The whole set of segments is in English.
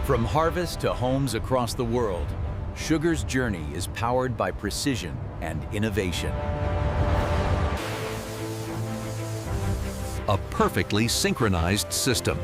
From harvest to homes across the world, sugar's journey is powered by precision and innovation. A perfectly synchronized system.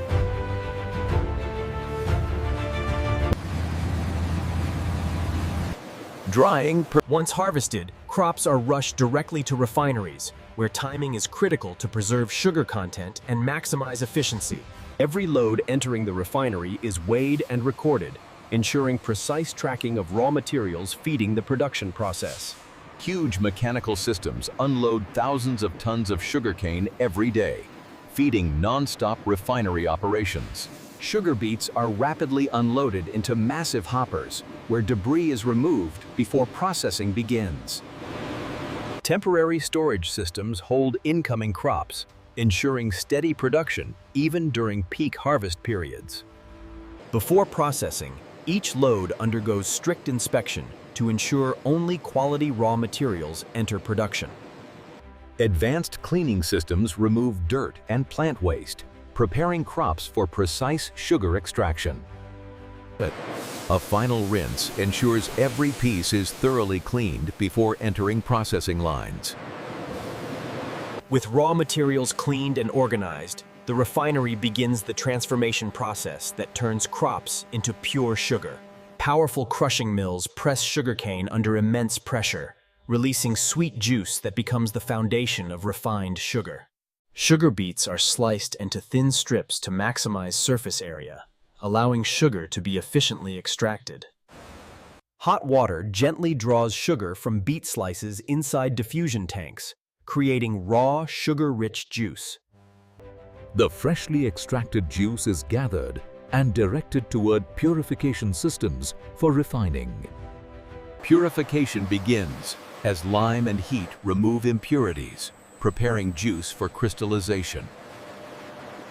Drying. Once harvested, crops are rushed directly to refineries, where timing is critical to preserve sugar content and maximize efficiency. Every load entering the refinery is weighed and recorded, ensuring precise tracking of raw materials feeding the production process. Huge mechanical systems unload thousands of tons of sugarcane every day, feeding non-stop refinery operations. Sugar beets are rapidly unloaded into massive hoppers, where debris is removed before processing begins. Temporary storage systems hold incoming crops, ensuring steady production even during peak harvest periods. Before processing, each load undergoes strict inspection to ensure only quality raw materials enter production. Advanced cleaning systems remove dirt and plant waste, preparing crops for precise sugar extraction. A final rinse ensures every piece is thoroughly cleaned before entering processing lines. With raw materials cleaned and organized, the refinery begins the transformation process that turns crops into pure sugar. Powerful crushing mills press sugarcane under immense pressure, releasing sweet juice that becomes the foundation of refined sugar. Sugar beets are sliced into thin strips to maximize surface area, allowing sugar to be efficiently extracted. Hot water gently draws sugar from beet slices inside diffusion tanks, creating raw, sugar-rich juice. The freshly extracted juice is gathered and directed toward purification systems for refining. Purification begins as lime and heat remove impurities, preparing juice for crystallization.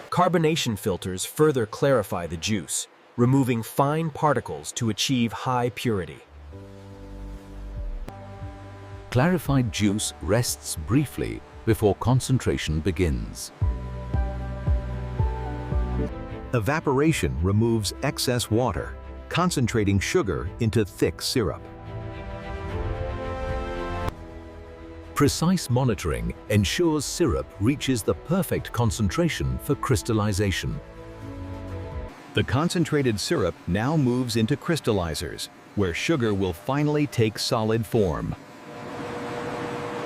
Carbonation filters further clarify the juice, removing fine particles to achieve high purity. Clarified juice rests briefly before concentration begins. Evaporation removes excess water, concentrating sugar into thick syrup. Precise monitoring ensures syrup reaches the perfect concentration for crystallization. The concentrated syrup now moves into crystallizers, where sugar will finally take solid form.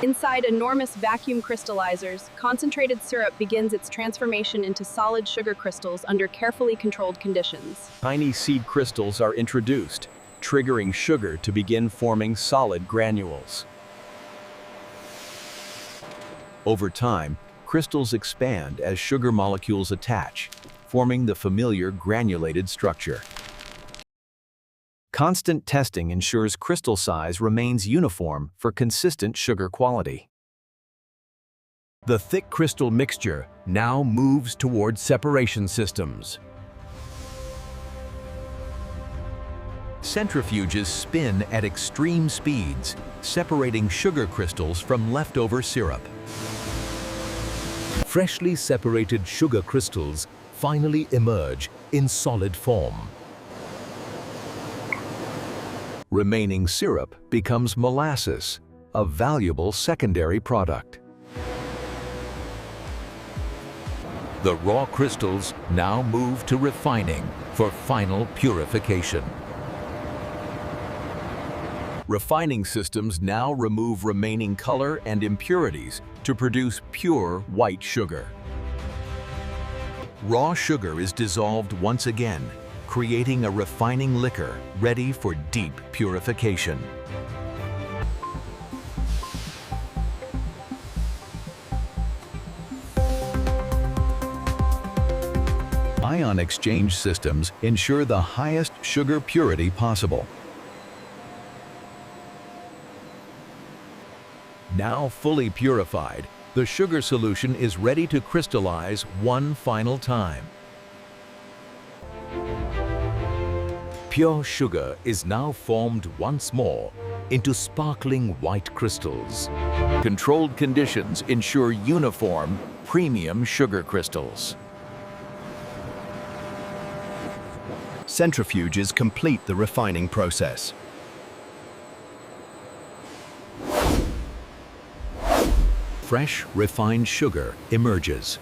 Inside enormous vacuum crystallizers, concentrated syrup begins its transformation into solid sugar crystals under carefully controlled conditions. Tiny seed crystals are introduced, triggering sugar to begin forming solid granules. Over time, crystals expand as sugar molecules attach, forming the familiar granulated structure. Constant testing ensures crystal size remains uniform for consistent sugar quality. The thick crystal mixture now moves toward separation systems. Centrifuges spin at extreme speeds, separating sugar crystals from leftover syrup. Freshly separated sugar crystals finally emerge in solid form. Remaining syrup becomes molasses, a valuable secondary product. The raw crystals now move to refining for final purification. Refining systems now remove remaining color and impurities to produce pure white sugar. Raw sugar is dissolved once again, creating a refining liquor ready for deep purification. Ion exchange systems ensure the highest sugar purity possible. Now fully purified, the sugar solution is ready to crystallize one final time. Pure sugar is now formed once more into sparkling white crystals. Controlled conditions ensure uniform, premium sugar crystals. Centrifuges complete the refining process. Fresh, refined sugar emerges.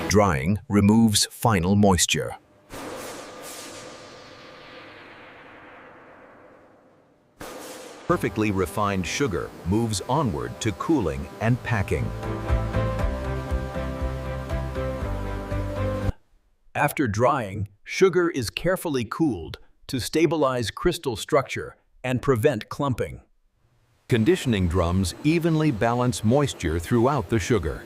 Drying removes final moisture. Perfectly refined sugar moves onward to cooling and packing. After drying, sugar is carefully cooled to stabilize crystal structure and prevent clumping. Conditioning drums evenly balance moisture throughout the sugar.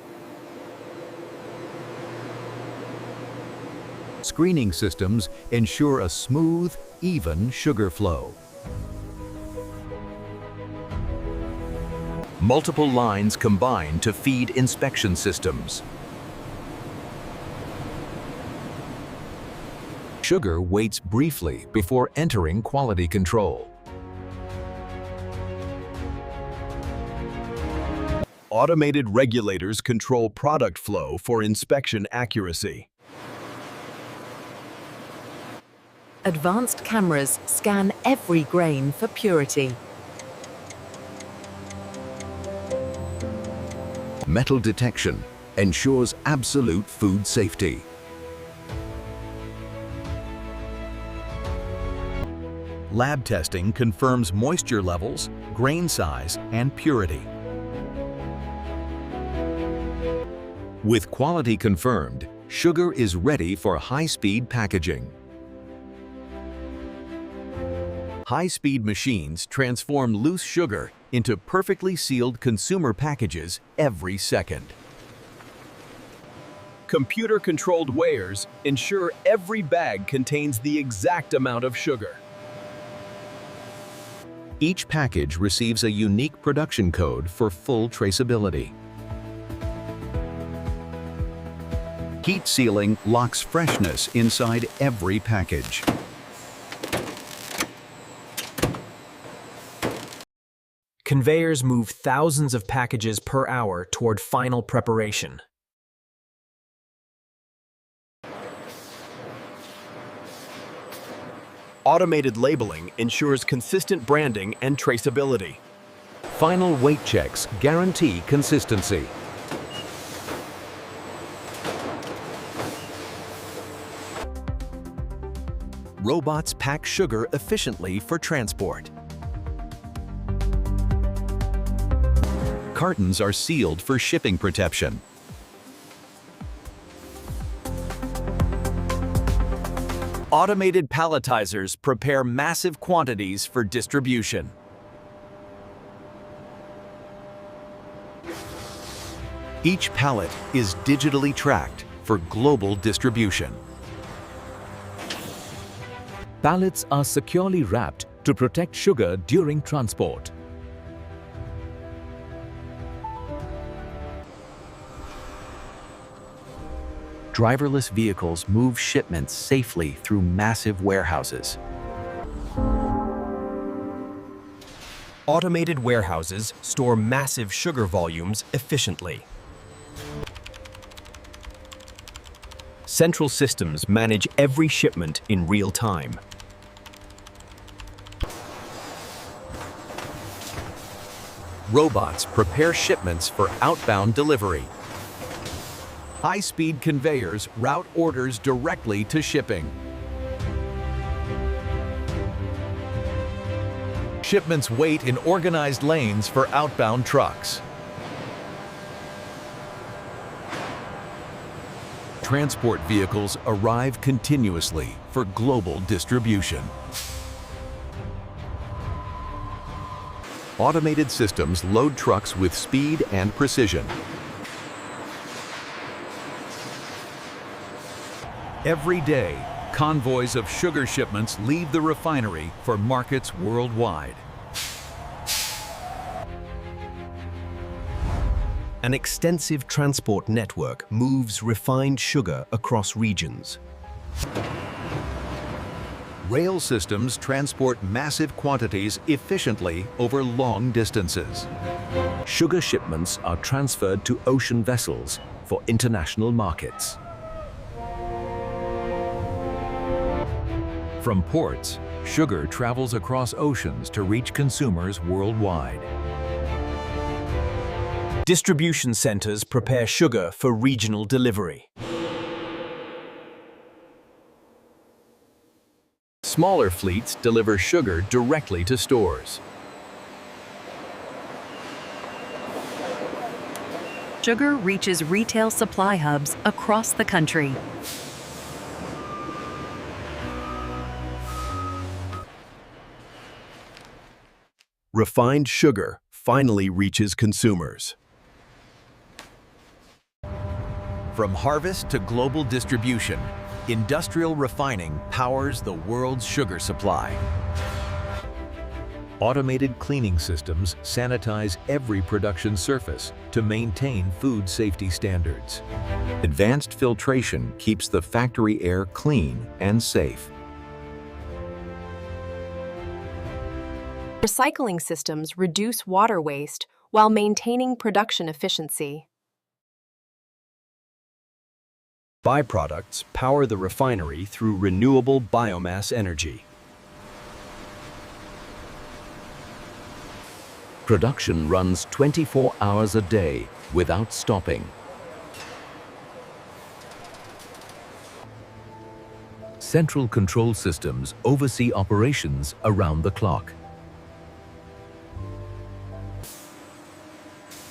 Screening systems ensure a smooth, even sugar flow. Multiple lines combine to feed inspection systems. Sugar waits briefly before entering quality control. Automated regulators control product flow for inspection accuracy. Advanced cameras scan every grain for purity. Metal detection ensures absolute food safety. Lab testing confirms moisture levels, grain size, and purity. With quality confirmed, sugar is ready for high-speed packaging. High-speed machines transform loose sugar into perfectly sealed consumer packages every second. Computer-controlled weighers ensure every bag contains the exact amount of sugar. Each package receives a unique production code for full traceability. Heat sealing locks freshness inside every package. Conveyors move thousands of packages per hour toward final preparation. Automated labeling ensures consistent branding and traceability. Final weight checks guarantee consistency. Robots pack sugar efficiently for transport. Cartons are sealed for shipping protection. Automated palletizers prepare massive quantities for distribution. Each pallet is digitally tracked for global distribution. Pallets are securely wrapped to protect sugar during transport. Driverless vehicles move shipments safely through massive warehouses. Automated warehouses store massive sugar volumes efficiently. Central systems manage every shipment in real time. Robots prepare shipments for outbound delivery. High-speed conveyors route orders directly to shipping. Shipments wait in organized lanes for outbound trucks. Transport vehicles arrive continuously for global distribution. Automated systems load trucks with speed and precision. Every day, convoys of sugar shipments leave the refinery for markets worldwide. An extensive transport network moves refined sugar across regions. Rail systems transport massive quantities efficiently over long distances. Sugar shipments are transferred to ocean vessels for international markets. From ports, sugar travels across oceans to reach consumers worldwide. Distribution centers prepare sugar for regional delivery. Smaller fleets deliver sugar directly to stores. Sugar reaches retail supply hubs across the country. Refined sugar finally reaches consumers. From harvest to global distribution, industrial refining powers the world's sugar supply. Automated cleaning systems sanitize every production surface to maintain food safety standards. Advanced filtration keeps the factory air clean and safe. Recycling systems reduce water waste while maintaining production efficiency. Byproducts power the refinery through renewable biomass energy. Production runs 24 hours a day without stopping. Central control systems oversee operations around the clock.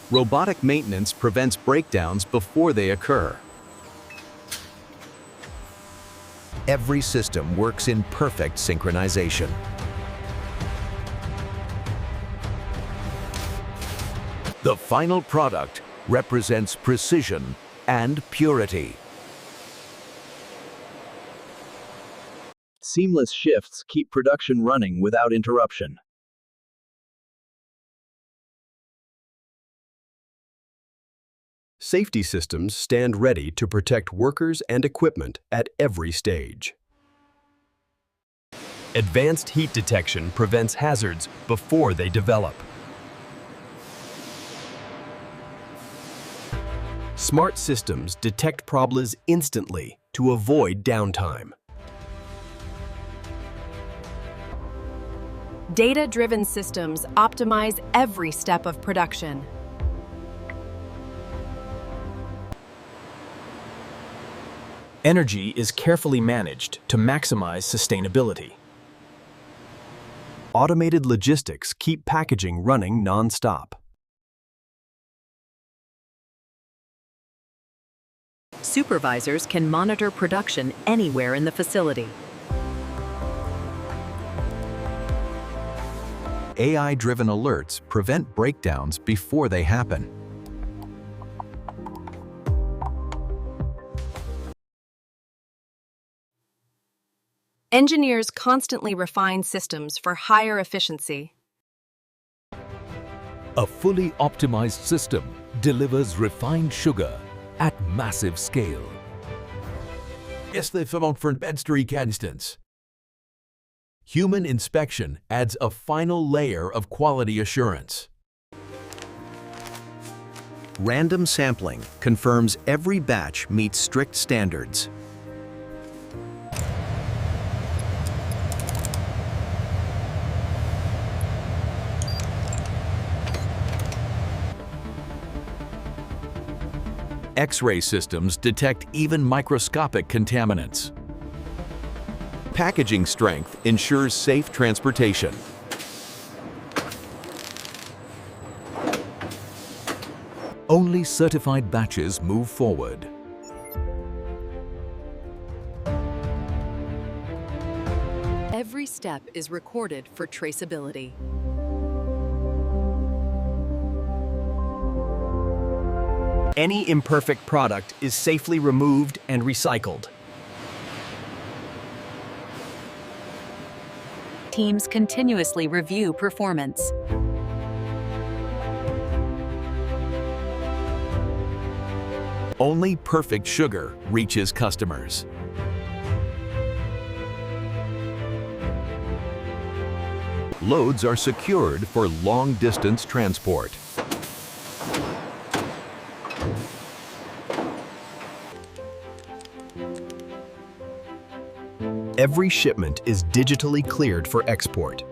Robotic maintenance prevents breakdowns before they occur. Every system works in perfect synchronization. The final product represents precision and purity. Seamless shifts keep production running without interruption. Safety systems stand ready to protect workers and equipment at every stage. Advanced heat detection prevents hazards before they develop. Smart systems detect problems instantly to avoid downtime. Data-driven systems optimize every step of production. Energy is carefully managed to maximize sustainability. Automated logistics keep packaging running non-stop. Supervisors can monitor production anywhere in the facility. AI-driven alerts prevent breakdowns before they happen. Engineers constantly refine systems for higher efficiency. A fully optimized system delivers refined sugar at massive scale. Human inspection adds a final layer of quality assurance. Random sampling confirms every batch meets strict standards. X-ray systems detect even microscopic contaminants. Packaging strength ensures safe transportation. Only certified batches move forward. Every step is recorded for traceability. Any imperfect product is safely removed and recycled. Teams continuously review performance. Only perfect sugar reaches customers. Loads are secured for long-distance transport. Every shipment is digitally cleared for export.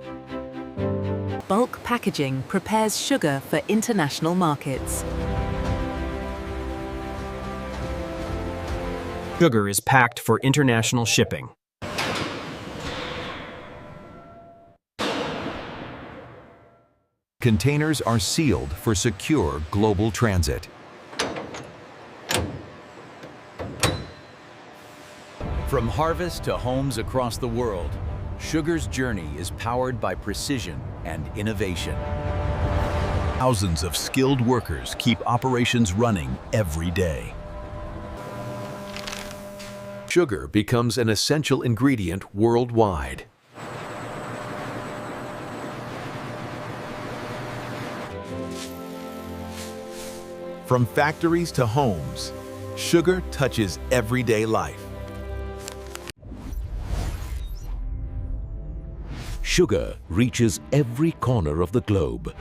Bulk packaging prepares sugar for international markets. Sugar is packed for international shipping. Containers are sealed for secure global transit. From harvest to homes across the world, sugar's journey is powered by precision and innovation. Thousands of skilled workers keep operations running every day. Sugar becomes an essential ingredient worldwide. From factories to homes, sugar touches everyday life. Sugar reaches every corner of the globe.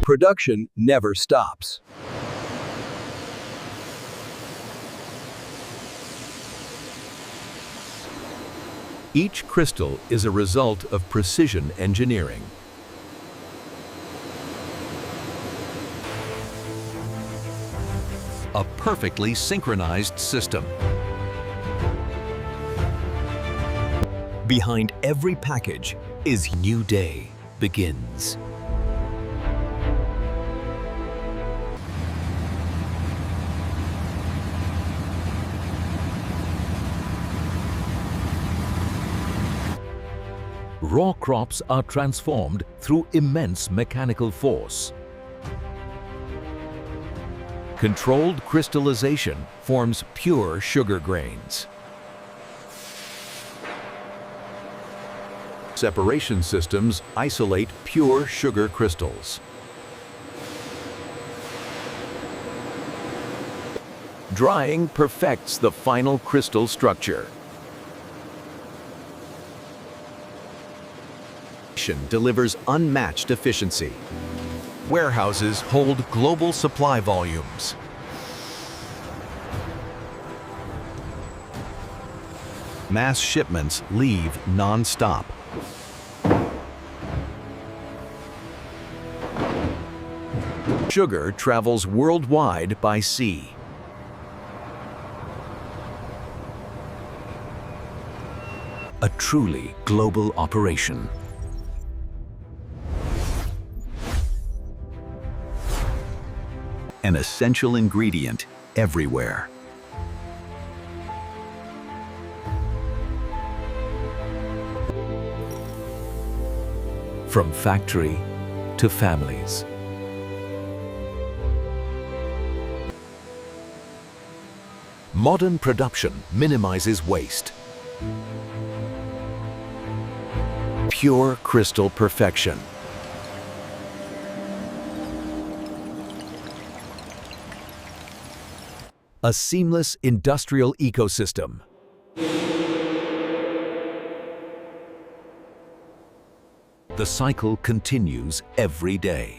Production never stops. Each crystal is a result of precision engineering. A perfectly synchronized system. Behind every package is New day begins. Raw crops are transformed through immense mechanical force. Controlled crystallization forms pure sugar grains. Separation systems isolate pure sugar crystals. Drying perfects the final crystal structure. Delivers unmatched efficiency. Warehouses hold global supply volumes. Mass shipments leave non-stop. Sugar travels worldwide by sea. A truly global operation. An essential ingredient everywhere. From factory to families. Modern production minimizes waste. Pure crystal perfection. A seamless industrial ecosystem. The cycle continues every day.